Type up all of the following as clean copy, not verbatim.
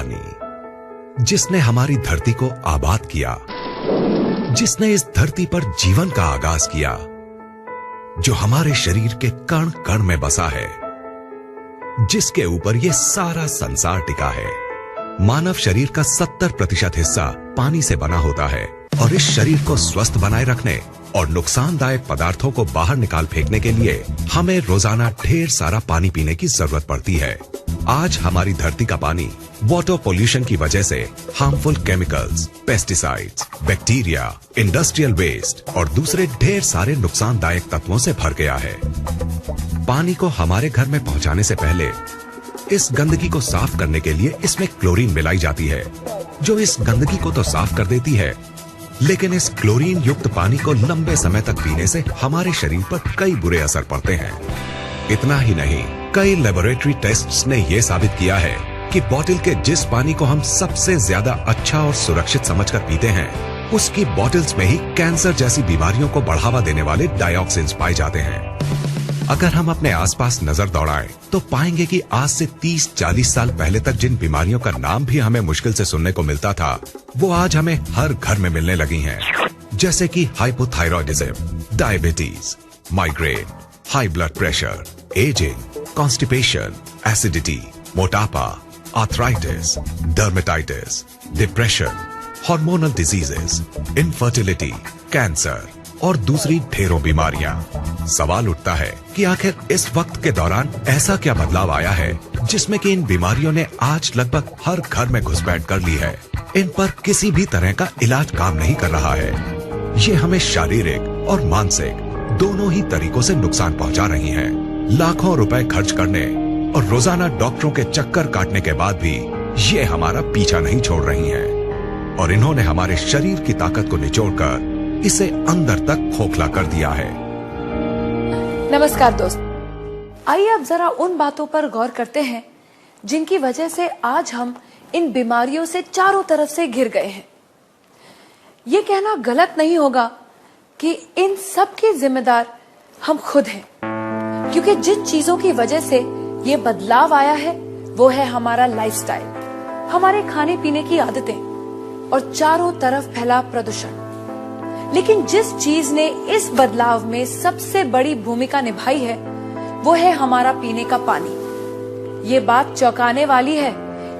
पानी, जिसने हमारी धरती को आबाद किया, जिसने इस धरती पर जीवन का आगाज किया, जो हमारे शरीर के कण कण में बसा है, जिसके ऊपर ये सारा संसार टिका है। मानव शरीर का 70% हिस्सा पानी से बना होता है और इस शरीर को स्वस्थ बनाए रखने और नुकसानदायक पदार्थों को बाहर निकाल फेंकने के लिए हमें रोजाना ढेर सारा पानी पीने की जरूरत पड़ती है। आज हमारी धरती का पानी वाटर पोल्यूशन की वजह से harmful chemicals, pesticides, bacteria, industrial waste और दूसरे ढेर सारे नुकसानदायक तत्वों से भर गया है। पानी को हमारे घर में पहुंचाने से पहले इस गंदगी को साफ करने के लिए इसमें क्लोरीन मिलाई जाती है, जो इस गंदगी को तो साफ कर देती है, लेकिन इस क्लोरीन युक्त पानी को लंबे समय तक पीने से हमारे शरीर पर कई बुरे असर पड़ते हैं। इतना ही नहीं, कई लेबोरेटरी टेस्ट्स ने यह साबित किया है कि बोतल के जिस पानी को हम सबसे ज्यादा अच्छा और सुरक्षित समझकर पीते हैं, उसकी बोतल्स में ही कैंसर जैसी बीमारियों को बढ़ावा देने वाले डाइऑक्सिन्स पाए जाते हैं। अगर हम अपने आसपास नजर दौड़ाएं तो पाएंगे कि आज से 30-40 साल पहले तक जिन बीमारियों का नाम भी हमें मुश्किल से सुनने को मिलता था, वो आज हमें हर घर में मिलने लगी हैं। जैसे कि hypothyroidism, diabetes, migraine, high blood pressure, ageing, constipation, acidity, मोटापा, arthritis, dermatitis, depression, hormonal diseases, infertility, cancer और दूसरी ढेरों बीमारियां। सवाल उठता है कि आखिर इस वक्त के दौरान ऐसा क्या बदलाव आया है जिसमें कि इन बीमारियों ने आज लगभग हर घर में घुसपैठ कर ली है। इन पर किसी भी तरह का इलाज काम नहीं कर रहा है। ये हमें शारीरिक और मानसिक दोनों ही तरीकों से नुकसान पहुंचा रही हैं। लाखों रुपए खर्च करने और रोजाना डॉक्टरों के चक्कर काटने के बाद भी ये हमारा पीछा नहीं छोड़ रही हैं और इन्होंने हमारे शरीर की ताकत को निचोड़कर इसे अंदर तक खोखला कर दिया है। नमस्कार दोस्त, आइए अब जरा उन बातों पर गौर करते हैं जिनकी वजह से आज हम इन बीमारियों से चारों तरफ से घिर गए हैं। ये कहना गलत नहीं होगा कि इन सब के जिम्मेदार हम खुद हैं, क्योंकि जिन चीजों की वजह से ये बदलाव आया है वो है हमारा लाइफस्टाइल, हमारे खाने पीने की आदतें और चारों तरफ फैला प्रदूषण। लेकिन जिस चीज ने इस बदलाव में सबसे बड़ी भूमिका निभाई है वो है हमारा पीने का पानी। ये बात चौंकाने वाली है,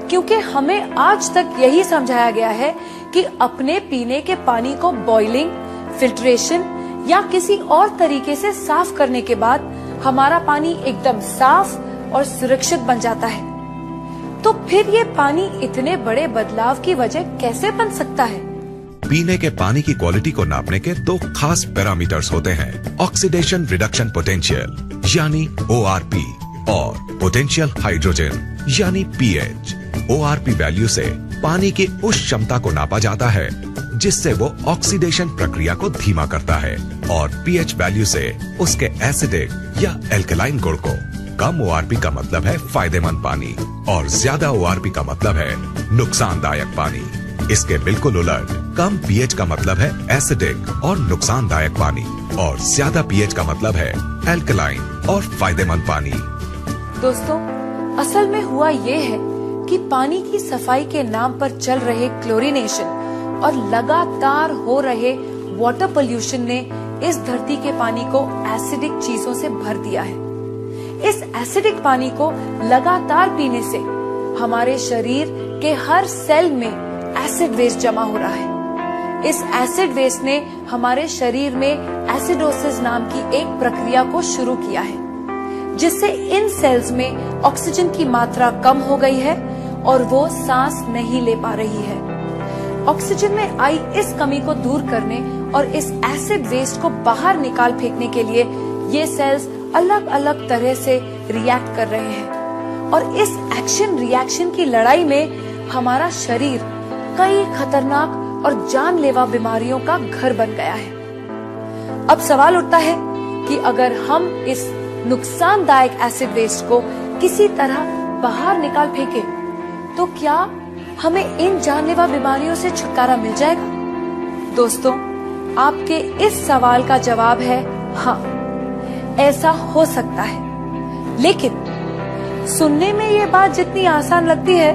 क्योंकि हमें आज तक यही समझाया गया है कि अपने पीने के पानी को बॉइलिंग, फिल्ट्रेशन या किसी और तरीके से साफ करने के बाद हमारा पानी एकदम साफ और सुरक्षित बन जाता है। तो फिर ये पानी इतने बड़े बदलाव की वजह कैसे बन सकता है? पीने के पानी की क्वालिटी को नापने के दो खास पैरामीटर्स होते हैं, ऑक्सीडेशन रिडक्शन पोटेंशियल यानी ORP और पोटेंशियल हाइड्रोजन यानी pH। ORP वैल्यू से पानी की उस क्षमता को नापा जाता है जिससे वो ऑक्सीडेशन प्रक्रिया को धीमा करता है और pH वैल्यू से उसके एसिडिक या एल्कलाइन गुण को। कम ORP का मतलब है फायदेमंद पानी और ज्यादा ORP का मतलब है नुकसानदायक पानी। इसके बिल्कुल उलट, कम pH का मतलब है एसिडिक और नुकसानदायक पानी और ज्यादा pH का मतलब है एल्कलाइन और फायदेमंद पानी। दोस्तों, असल में हुआ ये है कि पानी की सफाई के नाम पर चल रहे क्लोरीनेशन और लगातार हो रहे वाटर पोल्यूशन ने इस धरती के पानी को एसिडिक चीजों से भर दिया है। इस एसिडिक पानी को लगातार पीने से हमारे शरीर के हर सेल में एसिड वेस्ट जमा हो रहा है। इस एसिड वेस्ट ने हमारे शरीर में एसिडोसिस नाम की एक प्रक्रिया को शुरू किया है, जिससे इन सेल्स में ऑक्सीजन की मात्रा कम हो गई है और वो सांस नहीं ले पा रही है। ऑक्सीजन में आई इस कमी को दूर करने और इस एसिड वेस्ट को बाहर निकाल फेंकने के लिए ये सेल्स अलग अलग तरह से रिएक्ट कर रहे हैं और इस एक्शन रिएक्शन की लड़ाई में हमारा शरीर कई खतरनाक और जानलेवा बीमारियों का घर बन गया है। अब सवाल उठता है कि अगर हम इस नुकसानदायक एसिड वेस्ट को किसी तरह बाहर निकाल फेंके तो क्या हमें इन जानलेवा बीमारियों से छुटकारा मिल जाएगा? दोस्तों, आपके इस सवाल का जवाब है हाँ, ऐसा हो सकता है। लेकिन सुनने में ये बात जितनी आसान लगती है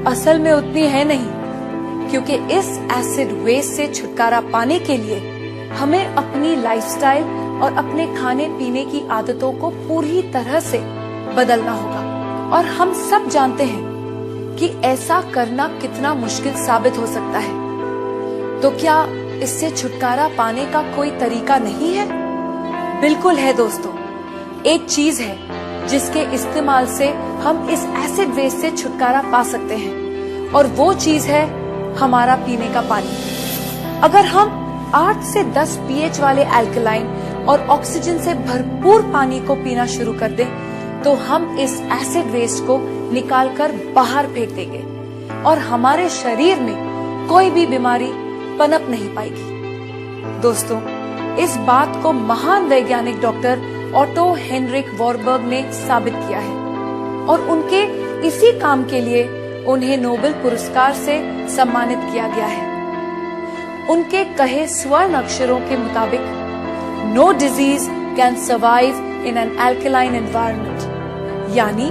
असल में उतनी है नहीं, क्योंकि इस एसिड वेस्ट से छुटकारा पाने के लिए हमें अपनी लाइफस्टाइल और अपने खाने पीने की आदतों को पूरी तरह से बदलना होगा। और हम सब जानते हैं कि ऐसा करना कितना मुश्किल साबित हो सकता है। तो क्या इससे छुटकारा पाने का कोई तरीका नहीं है? बिल्कुल है दोस्तों। एक चीज है जिसके इस्तेमाल से हम इस एसिड वेस्ट से छुटकारा पा सकते हैं, और वो चीज है हमारा पीने का पानी। अगर हम 8 से 10 pH वाले अल्कलाइन और ऑक्सीजन से भरपूर पानी को पीना शुरू कर दें, तो हम इस एसिड वेस्ट को निकालकर बाहर फेंक देंगे और हमारे शरीर में कोई भी बीमारी पनप नहीं पाएगी। दोस्तों, इस बात को महान वैज्ञानिक डॉक्टर ऑटो हेनरिक वॉरबर्ग ने साबित किया है, और उनके इसी काम के लिए उन्हें नोबेल पुरस्कार से सम्मानित किया गया है। उनके कहे स्वर्ण अक्षरों के मुताबिक, no disease can survive in an alkaline environment, यानी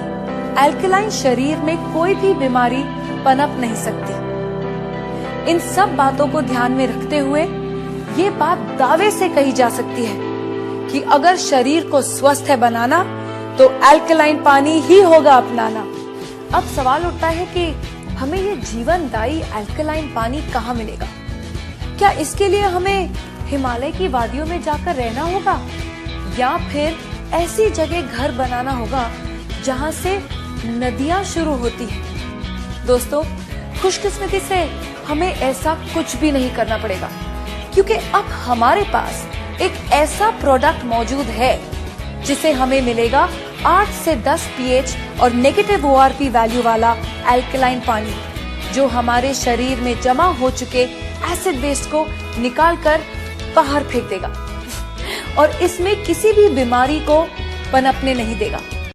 अल्कलाइन शरीर में कोई भी बीमारी पनप नहीं सकती। इन सब बातों को ध्यान में रखते हुए ये बात दावे से कही जा सकती है कि अगर शरीर को स्वस्थ है बनाना, तो अल्कलाइन पानी ही होगा अपनाना। अब सवाल उठता है कि हमें ये जीवनदायी अल्कलाइन पानी कहाँ मिलेगा? क्या इसके लिए हमें हिमालय की वादियों में जाकर रहना होगा, या फिर ऐसी जगह घर बनाना होगा जहाँ से नदियाँ शुरू होती हैं? दोस्तों, खुशकिस्मती से हमें ऐसा कुछ भी नहीं करना पड़ेगा, क्योंकि अब हमारे पास एक ऐसा प्रोडक्ट मौजूद है जिसे हमें मिलेगा 8 से 10 pH और नेगेटिव ORP वैल्यू वाला अल्कलाइन पानी, जो हमारे शरीर में जमा हो चुके एसिड वेस्ट को निकालकर बाहर फेंक देगा और इसमें किसी भी बीमारी को पनपने नहीं देगा।